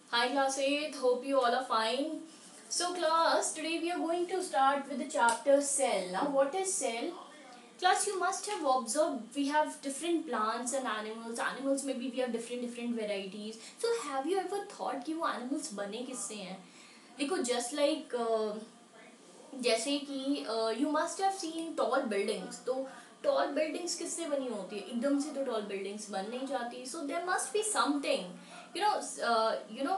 Hi class 8, hope you all are fine. So class, today we are going to start with the chapter cell. Now what is cell? Class, you must have observed we have different plants and animals. Animals maybe we have different varieties. So have you ever thought कि वो animals बने किससे हैं? देखो just like जैसे कि you must have seen tall buildings, तो tall buildings किससे बनी होती है? एकदम से तो टॉल बिल्डिंग्स बन नहीं जाती. So there must be something, you know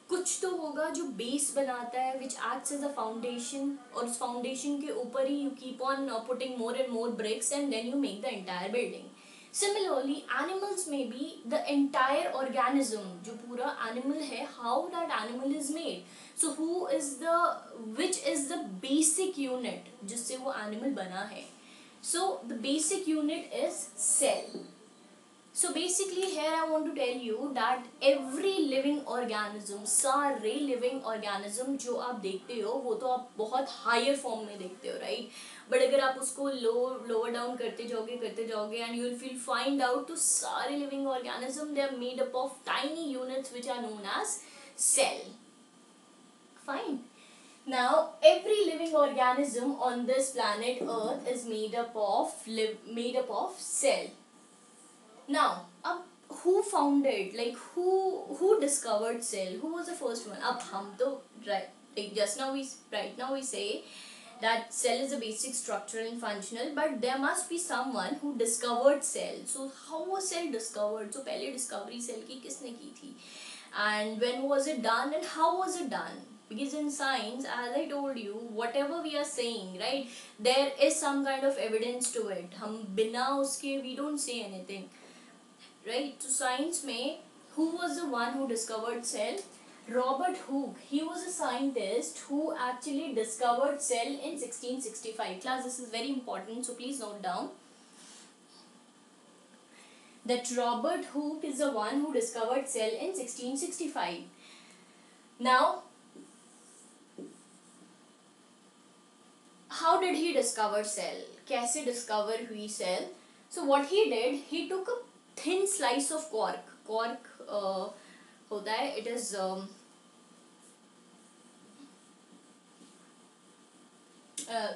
कुछ तो होगा जो बेस बनाता है, which acts as a foundation, और उस फाउंडेशन के ऊपर ही you keep on putting more and more bricks and then you make the entire building. Similarly, animals may be the entire organism, जो पूरा animal है, how that animal is made. So which is the basic unit जिससे वो animal बना है? So the basic unit is cell. So basically here I want to tell you that every living organism, सारे living organism जो आप देखते हो वो तो आप बहुत higher form में देखते हो, right? बट अगर आप उसको लोअर डाउन करते जाओगे and you will find out, तो सारे living organism they are made up of tiny units which are known as cell. Fine. Now every living organism on this planet Earth is made up of cell. Now who founded, like who discovered cell? Who was the first one? अब हम तो right now we say that cell is a basic structural and functional, but there must be someone who discovered cell. So how was cell discovered? So पहले discovery cell की किसने की थी, and when was it done and how was it done? Because in science, as I told you, whatever we are saying, right, there is some kind of evidence to it. हम बिना उसके we don't say anything, right? So science में who was the one who discovered cell? Robert Hooke. He was a scientist who actually discovered cell in 1665. Class, this is very important, so please note down that Robert Hooke is the one who discovered cell in 1665. Now, how did he discover cell? कैसे discover हुई cell? So what he did, he took a thin slice of cork. Cork होता है, it is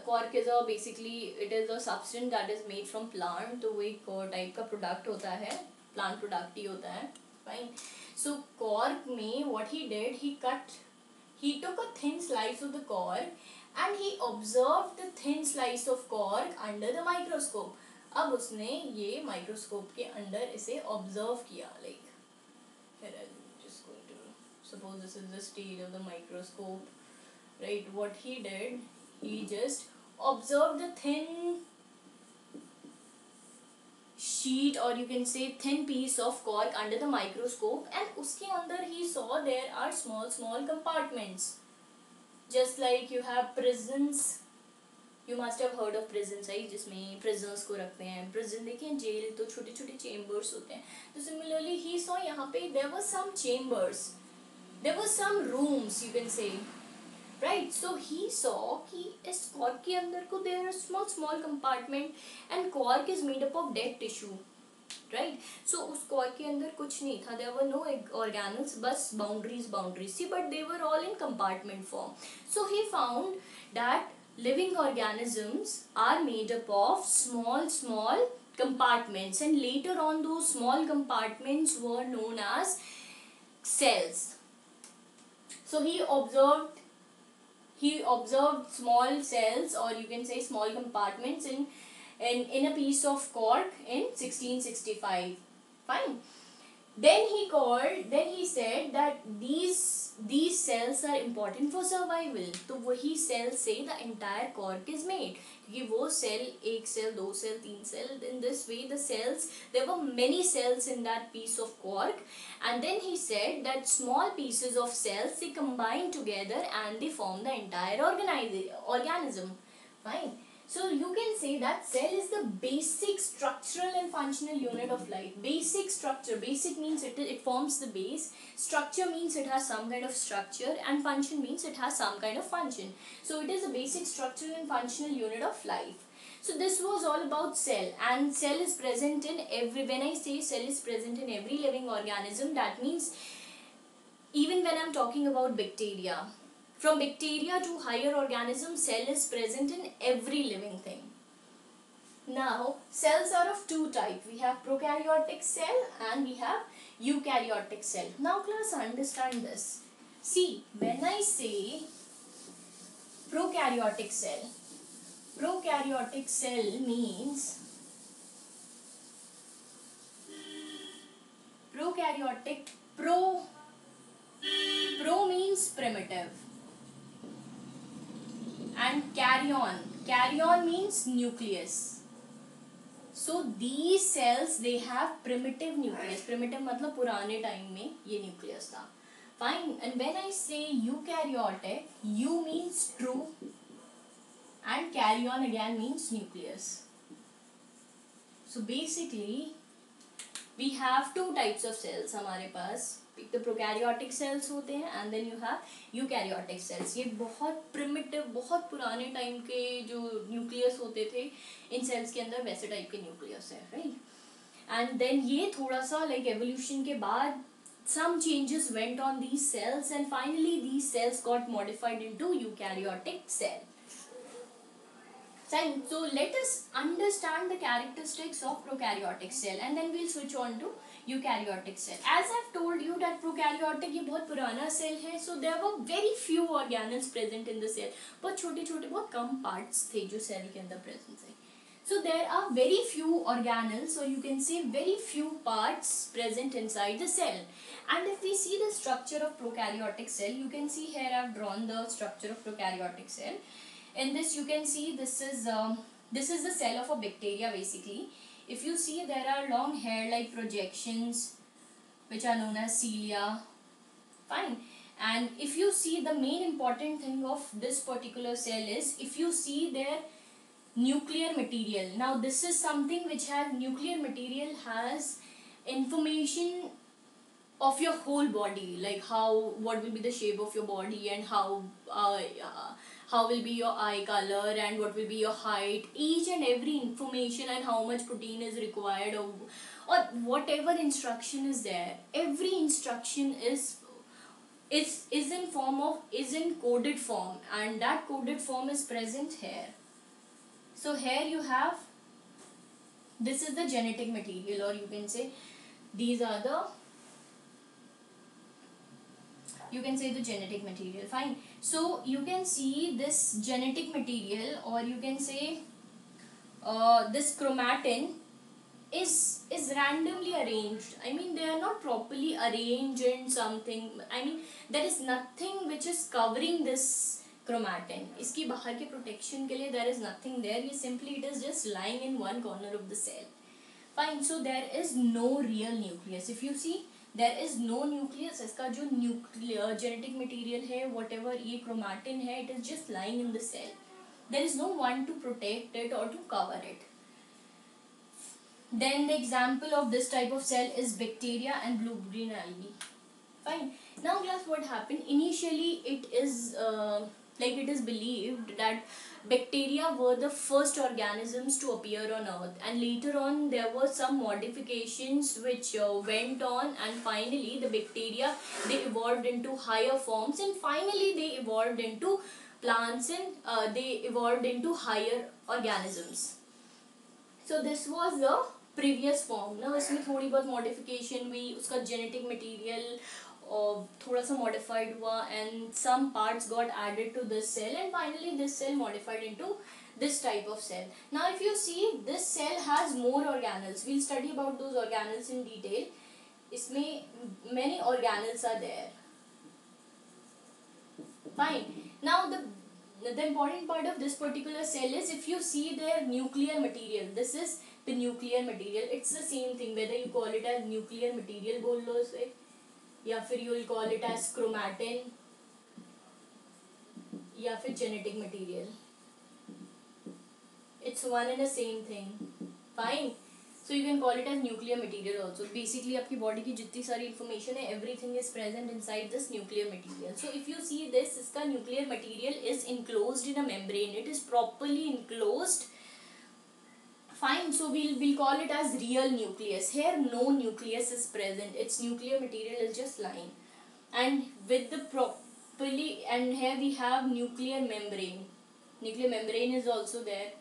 cork is a basically it is a substance that is made from plant. तो वो एक type का product होता है, plant product ही होता है. फाइन. सो cork में what he did, he took a thin slice of the cork and he observed the thin slice of cork under the microscope. अब उसने ये माइक्रोस्कोप के अंदर इसे ऑब्जर्व किया. Like just going to suppose this is the stage of the microscope, right? What he did, he just observed the thin sheet, or you can say thin piece of cork under the microscope, and उसके अंदर he saw there are small compartments, just like you have prisons. You must have heard of prisons, right? जिसमें prisoners को रखते हैं. prison देखिए, jail तो छोटे छोटे chambers होते हैं. तो similarly he saw यहाँ पे there were some chambers, there were some rooms, you can say, right? So he saw कि इस cork के अंदर को there are small compartment, and cork is made up of dead tissue, right? So उस cork के अंदर कुछ नहीं था, there were no organelles, बस boundaries थी, but they were all in compartment form. So he found that living organisms are made up of small compartments, and later on those small compartments were known as cells. So he observed small cells, or you can say small compartments in a piece of cork in 1665. Fine. Then he said that these cells are important for survival. तो वही cells से the entire cork is made. क्योंकि वो cell, एक cell, दो cell, तीन cell, in this way the cells, there were many cells in that piece of cork, and then he said that small pieces of cells, they combine together and they form the entire organism. Fine. So you can say that cell is the basic structural and functional unit of life. Basic structure. Basic means it forms the base. Structure means it has some kind of structure, and function means it has some kind of function. So it is a basic structural and functional unit of life. So this was all about cell, and cell is present in every, when I say cell is present in every living organism, that means even when I'm talking about bacteria, from bacteria to higher organisms, cell is present in every living thing. Now, cells are of two types. We have prokaryotic cell and we have eukaryotic cell. Now, class, understand this. See, when I say prokaryotic cell means prokaryotic, pro means primitive, and carrion means nucleus. So these cells, they have primitive nucleus. Primitive मतलब पुराने time में ये nucleus था. Fine. And when I say eukaryotic, U means true and carrion again means nucleus. So basically we have two types of cells हमारे पास. एक तो prokaryotic cells होते हैं and then you have eukaryotic cells. ये बहुत primitive, बहुत पुराने time के जो न्यूक्लियस होते थे इन सेल्स के अंदर, वैसे टाइप के न्यूक्लियस है, राइट. एंड देन ये थोड़ा सा लाइक एवोल्यूशन के बाद some changes went on these cells and finally these cells got modified into eukaryotic cell. So let us understand the characteristics of prokaryotic cell and then we'll switch on to eukaryotic cell. As I've told you that prokaryotic ये बहुत पुराना cell है, so there were very few organelles present in the cell. बहुत छोटे छोटे, बहुत कम parts थे जो cell के अंदर present थे. So there are very few organelles, or you can say very few parts present inside the cell. And if we see the structure of prokaryotic cell, you can see here I've drawn the structure of prokaryotic cell. In this you can see this is the cell of a bacteria basically. If you see, there are long hair-like projections which are known as cilia. Fine. And if you see, the main important thing of this particular cell is if you see their nuclear material. Now this is something which has nuclear material has information of your whole body, like what will be the shape of your body and how will be your eye color and what will be your height, each and every information, and how much protein is required, or whatever instruction is there. Every instruction is in coded form, and that coded form is present here. So here you have, this is the genetic material, or you can say these are the, you can say the genetic material. Fine. So you can see this genetic material, or you can say this chromatin is randomly arranged. I mean, they are not properly arranged in something. I mean, there is nothing which is covering this chromatin. इसकी बाहर के protection के लिए there is nothing there. ये simply it is just lying in one corner of the cell. Fine. So there is no real nucleus. If you see, there is no nucleus. इसका जो genetic material है, whatever ये chromatin है, it is just lying in the cell. There is no one to protect it or to cover it. Then the example of this type of cell is bacteria and blue-green algae. Fine. Now class, what happened? Initially it is it is believed that bacteria were the first organisms to appear on earth, and later on there were some modifications which went on, and finally the bacteria, they evolved into higher forms, and finally they evolved into plants, and they evolved into higher organisms. So this was the previous form. Now इसमें थोड़ी बहुत modification हुई, उसका genetic material थोड़ा सा modified हुआ, and some parts got added to this cell, and finally this cell modified into this type of cell. Now if you see, this cell has more organelles. We'll study about those organelles in detail. इसमें many organelles are there. Fine. Now the important part of this particular cell is, if you see their nuclear material, this is the nuclear material. It's the same thing whether you call it as nuclear material बोल लो उसे, या फिर you will call it as chromatin, या फिर genetic material. It's one and the same thing. Fine. So you can call it as nuclear material also. Basically आपकी body की जितनी सारी information है, everything is present inside this nuclear material. So if you see this, इसका nuclear material is enclosed in a membrane. It is properly enclosed. Fine. So we'll call it as real nucleus. Here no nucleus is present. Its nuclear material is just lying. and with the properly, and here we have nuclear membrane. Nuclear membrane is also there.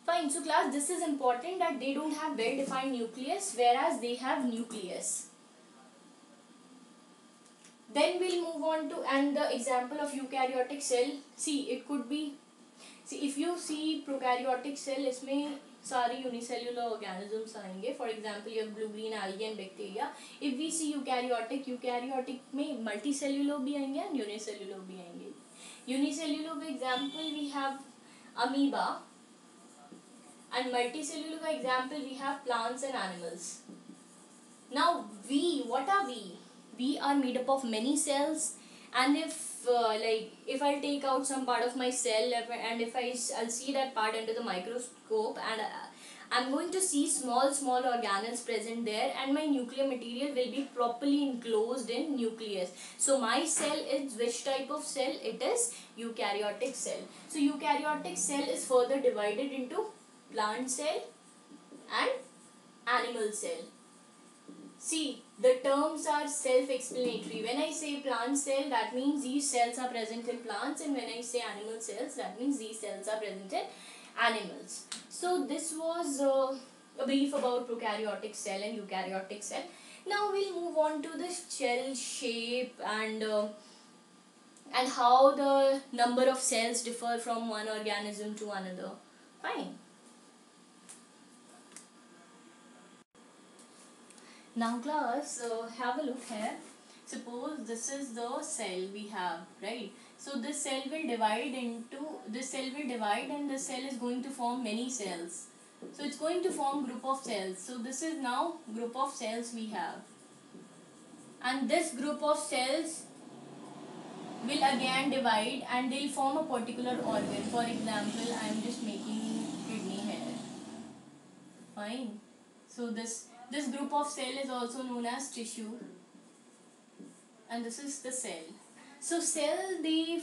Fine. So class, this is important that they don't have well defined nucleus, whereas they have nucleus. Then we'll move on to, and the example of eukaryotic cell. See, it could be, see if you see prokaryotic cell, इसमें सारी unicellular organisms आएंगे. For example, you have blue green algae and bacteria. If we see eukaryotic में multicellular भी आएंगे and unicellular भी आएंगे. Unicellular का example we have amoeba, and multicellular का example we have plants and animals. Now what are we? We are made up of many cells, and if I'll take out some part of my cell, and if I'll see that part under the microscope, and I'm going to see small organelles present there, and my nuclear material will be properly enclosed in nucleus. So my cell is which type of cell? It is eukaryotic cell. So eukaryotic cell is further divided into plant cell and animal cell. See, the terms are self-explanatory. When I say plant cell, that means these cells are present in plants, and when I say animal cells, that means these cells are present in animals. So this was a brief about prokaryotic cell and eukaryotic cell. Now we'll move on to the shell shape and how the number of cells differ from one organism to another. Fine. Now class, have a look here. Suppose this is the cell we have, right? So this cell will divide and this cell is going to form many cells. So it's going to form group of cells. So this is now group of cells we have. And this group of cells will again divide and they'll form a particular organ. For example, I am just making kidney here. Fine. So this group of cell is also known as tissue, and this is the cell. So cell, they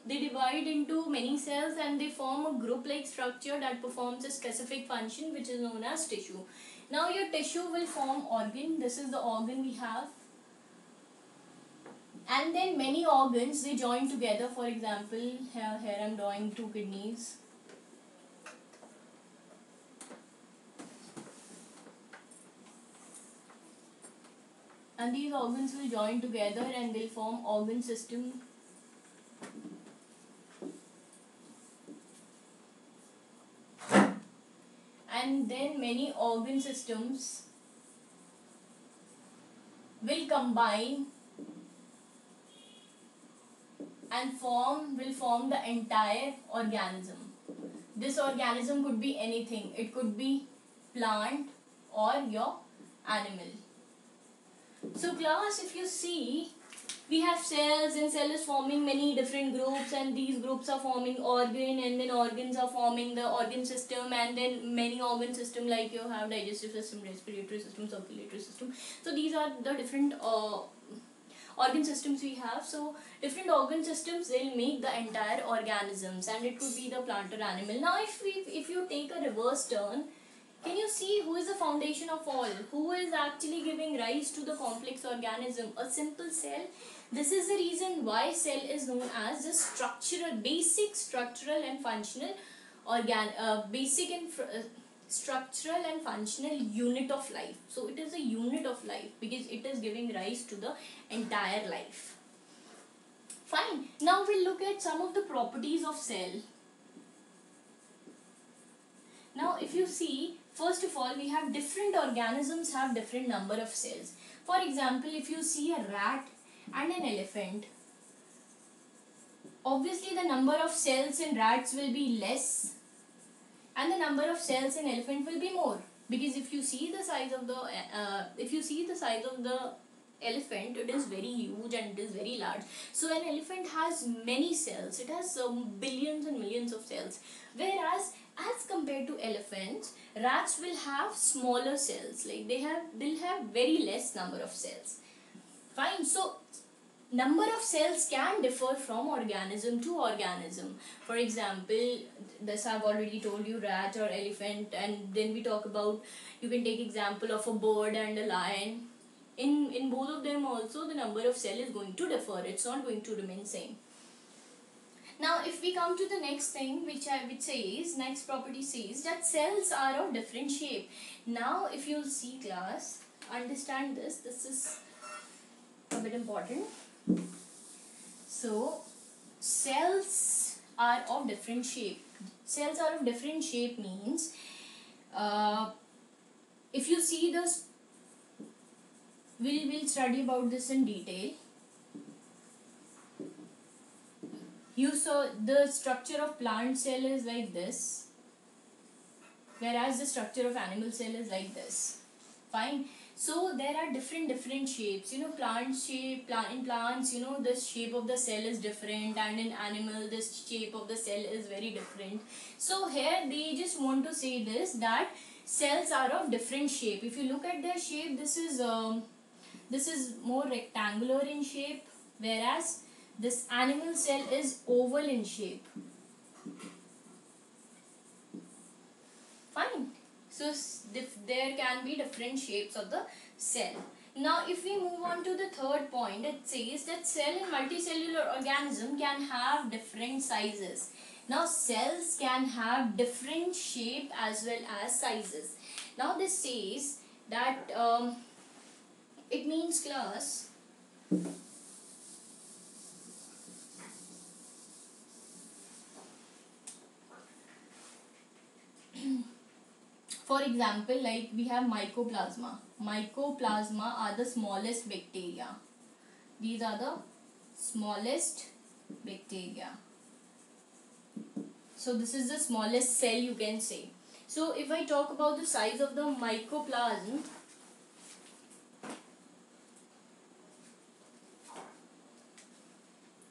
divide into many cells and they form a group like structure that performs a specific function which is known as tissue. Now your tissue will form organ. This is the organ we have, and then many organs, they join together. For example, here I am drawing 2 kidneys. And these organs will join together and they'll form organ system. And then many organ systems will combine and will form the entire organism. This organism could be anything. It could be plant or your animal. So class, if you see, we have cells, and cell is forming many different groups, and these groups are forming organ, and then organs are forming the organ system, and then many organ system, like you have digestive system, respiratory system, circulatory system. So these are the different organ systems we have. So different organ systems, they'll make the entire organisms, and it could be the plant or animal. Now if you take a reverse turn, can you see who is the foundation of all? Who is actually giving rise to the complex organism? A simple cell. This is the reason why cell is known as the basic structural and functional structural and functional unit of life. So it is a unit of life because it is giving rise to the entire life. Fine. Now we'll look at some of the properties of cell. Now if you see, first of all, we have different organisms have different number of cells. For example, if you see a rat and an elephant, obviously the number of cells in rats will be less and the number of cells in elephant will be more, because if you see the size of the elephant, it is very huge and it is very large. So an elephant has many cells. It has billions and millions of cells, whereas as compared to elephants, rats will have smaller cells. Like they'll have very less number of cells. Fine. So number of cells can differ from organism to organism. For example, this I've already told you, rat or elephant, and then we talk about, you can take example of a bird and a lion. in both of them also the number of cell is going to differ. It's not going to remain same. Now if we come to the next thing which says, next property says that cells are of different shape. Now if you'll see class, understand this is a bit important. So cells are of different shape. Cells are of different shape means if you see this, we'll study about this in detail. You saw the structure of plant cell is like this, whereas the structure of animal cell is like this. Fine. So there are different shapes. You know, in plants, you know, the shape of the cell is different, and in animal, the shape of the cell is very different. So here they just want to say this, that cells are of different shape. If you look at their shape, this is more rectangular in shape, whereas this animal cell is oval in shape. Fine. So there can be different shapes of the cell. Now if we move on to the third point, it says that cell in multicellular organism can have different sizes. Now cells can have different shape as well as sizes. Now this says that it means class, for example, like we have mycoplasma. Mycoplasma are the smallest bacteria. These are the smallest bacteria. So this is the smallest cell, you can say. So if I talk about the size of the mycoplasm,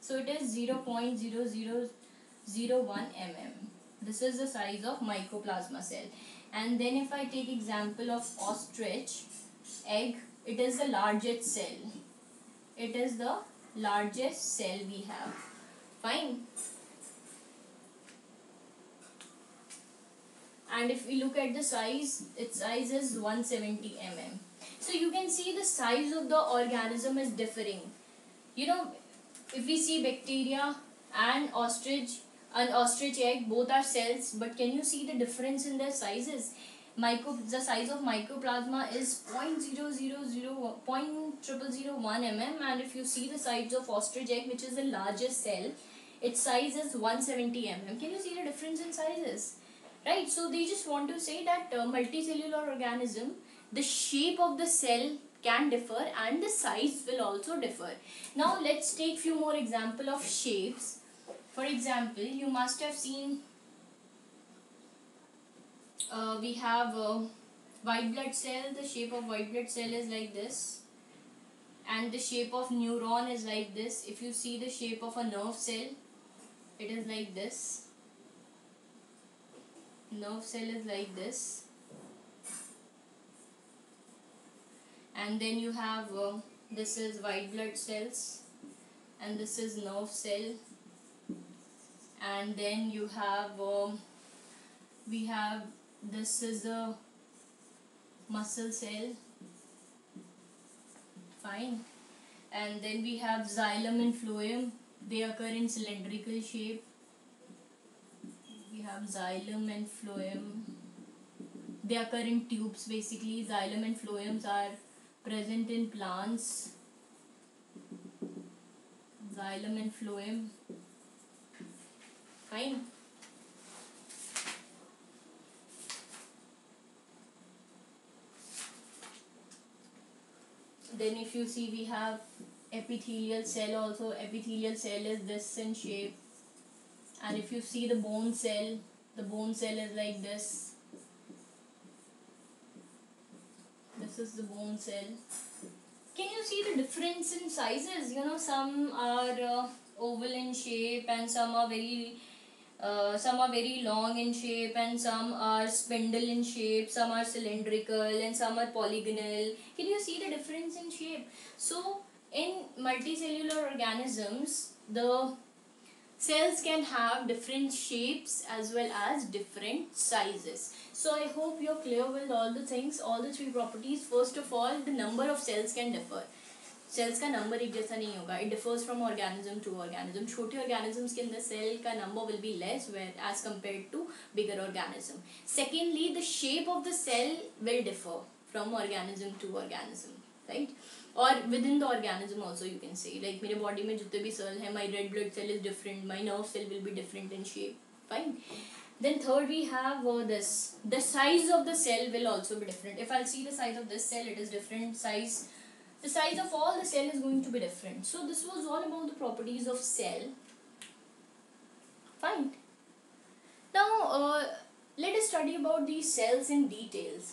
so it is 0.0001 mm. This is the size of mycoplasma cell. And then if I take example of ostrich egg, it is the largest cell. It is the largest cell we have. Fine. And if we look at the size, its size is 170 mm. So you can see the size of the organism is differing. You know, if we see bacteria and ostrich egg, both are cells, but can you see the difference in their sizes? The size of mycoplasma is 0.0001 mm, and if you see the size of ostrich egg, which is the largest cell, its size is 170 mm. Can you see the difference in sizes? Right, so they just want to say that multicellular organism, the shape of the cell can differ and the size will also differ. Now let's take few more example of shapes. For example, you must have seen we have white blood cell. The shape of white blood cell is like this, and the shape of neuron is like this. If you see the shape of a nerve cell, it is like this. Nerve cell is like this, and then you have this is white blood cells, and this is nerve cell, and then you have we have this is the muscle cell. Fine. And then we have xylem and phloem. They occur in cylindrical shape. We have xylem and phloem. They occur in tubes basically. Xylem and phloems are present in plants. Xylem and phloem. Fine. Then if you see, we have epithelial cell also. Epithelial cell is this in shape. And if you see the bone cell is like this. This is the bone cell. Can you see the difference in sizes? You know, some are oval in shape, and some are very long in shape, and some are spindle in shape, some are cylindrical, and some are polygonal. Can you see the difference in shape? So in multicellular organisms, the Cells can have different shapes as well as different sizes. So I hope you're clear with all the things, all the three properties. First of all, the number of cells can differ. Cells का number एक जैसा नहीं होगा. It differs from organism to organism. छोटे organisms के अंदर cell का number will be less as compare to bigger organism. Secondly, the shape of the cell will differ from organism to organism, right. और within the organism also you can say like मेरे body में जितने भी cell है, my red blood cell is different, my nerve cell will be different in shape. Fine. Then third we have this. The size of the cell will also be different. If I'll see the size of this cell, it is different size. The size of all the cell is going to be different. So this was all about the properties of cell. Fine. Now let us study about these cells in details.